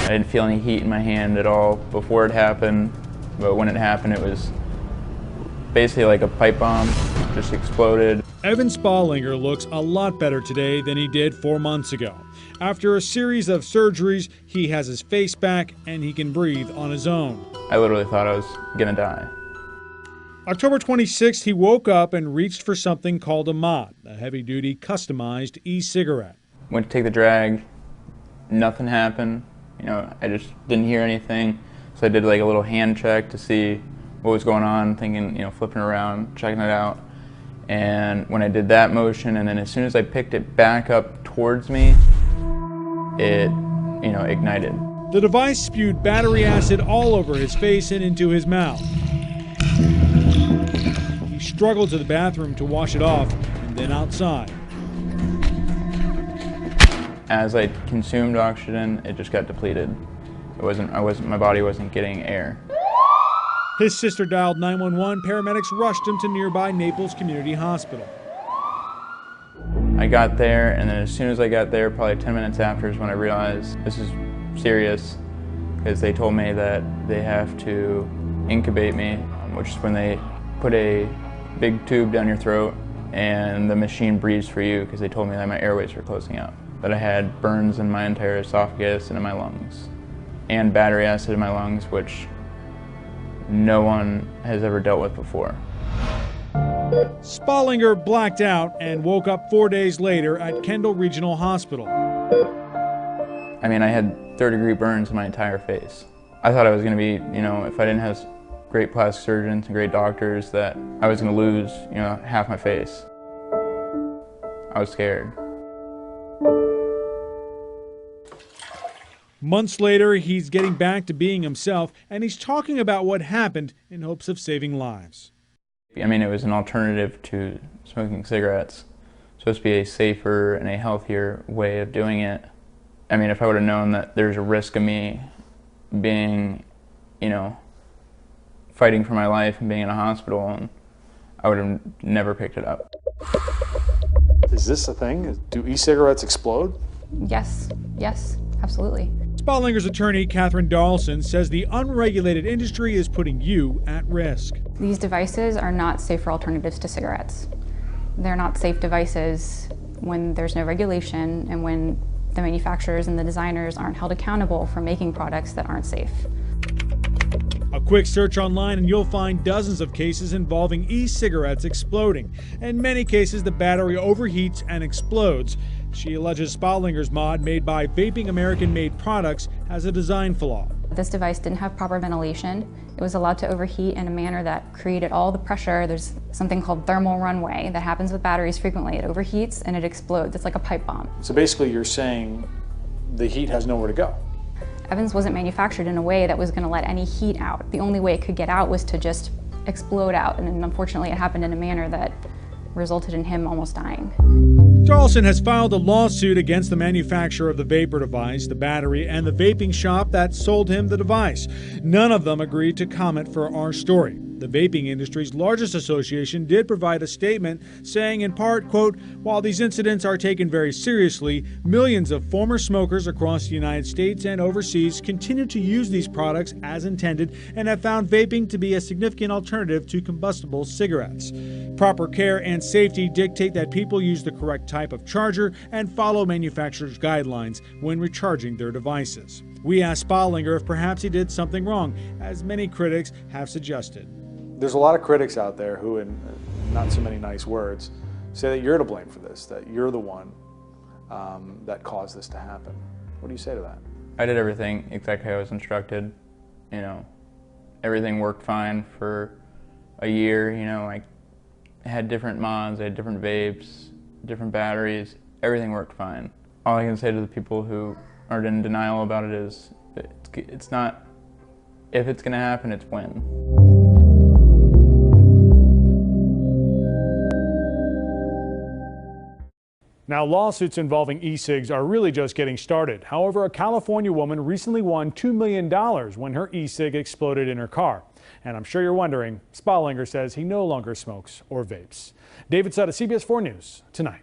I didn't feel any heat in my hand at all before it happened, but when it happened, it was basically like a pipe bomb, just exploded. Evan Spallinger looks a lot better today than he did 4 months ago. After a series of surgeries, he has his face back and he can breathe on his own. I literally thought I was gonna die. October 26th, he woke up and reached for something called a mod, a heavy-duty customized e-cigarette. Went to take the drag, nothing happened. You know, I just didn't hear anything. So I did like a little hand check to see what was going on, thinking, you know, flipping around, checking it out. And when I did that motion, and then as soon as I picked it back up towards me, it, you know, ignited. The device spewed battery acid all over his face and into his mouth. He struggled to the bathroom to wash it off, and then outside. As I consumed oxygen, it just got depleted. My body wasn't getting air. His sister dialed 911. Paramedics rushed him to nearby Naples Community Hospital. I got there, and then as soon as I got there, probably 10 minutes after, is when I realized this is serious, because they told me that they have to incubate me, which is when they put a big tube down your throat and the machine breathes for you, because they told me that my airways were closing out, that I had burns in my entire esophagus and in my lungs, and battery acid in my lungs, which no one has ever dealt with before. Spallinger blacked out and woke up 4 days later at Kendall Regional Hospital. I mean, I had third-degree burns in my entire face. I thought I was going to be, you know, if I didn't have great plastic surgeons and great doctors, that I was going to lose, you know, half my face. I was scared. Months later, he's getting back to being himself, and he's talking about what happened in hopes of saving lives. I mean, it was an alternative to smoking cigarettes. It's supposed to be a safer and a healthier way of doing it. I mean, if I would have known that there's a risk of me being, you know, fighting for my life and being in a hospital, and I would have never picked it up. Is this a thing? Do e-cigarettes explode? Yes, absolutely. Spallinger's attorney, Catherine Dawson, says the unregulated industry is putting you at risk. These devices are not safer alternatives to cigarettes. They're not safe devices when there's no regulation and when the manufacturers and the designers aren't held accountable for making products that aren't safe. A quick search online and you'll find dozens of cases involving e-cigarettes exploding. In many cases, the battery overheats and explodes. She alleges Spallinger's mod, made by Vaping American-made products, has a design flaw. This device didn't have proper ventilation. It was allowed to overheat in a manner that created all the pressure. There's something called thermal runaway that happens with batteries frequently. It overheats and it explodes. It's like a pipe bomb. So basically you're saying the heat has nowhere to go. Evans wasn't manufactured in a way that was going to let any heat out. The only way it could get out was to just explode out, and unfortunately it happened in a manner that resulted in him almost dying. Dawson has filed a lawsuit against the manufacturer of the vapor device, the battery, and the vaping shop that sold him the device. None of them agreed to comment for our story. The vaping industry's largest association did provide a statement saying in part, quote, "While these incidents are taken very seriously, millions of former smokers across the United States and overseas continue to use these products as intended and have found vaping to be a significant alternative to combustible cigarettes. Proper care and safety dictate that people use the correct type of charger and follow manufacturers' guidelines when recharging their devices." We asked Spallinger if perhaps he did something wrong, as many critics have suggested. There's a lot of critics out there who, in not so many nice words, say that you're to blame for this, that you're the one that caused this to happen. What do you say to that? I did everything exactly how I was instructed. You know, everything worked fine for a year. You know, I had different mods, I had different vapes, different batteries. Everything worked fine. All I can say to the people who are in denial about it is, it's not if it's going to happen, it's when. Now, lawsuits involving e-cigs are really just getting started. However, a California woman recently won $2 million when her e-cig exploded in her car. And I'm sure you're wondering, Spallinger says he no longer smokes or vapes. David Sutter, CBS 4 News, tonight.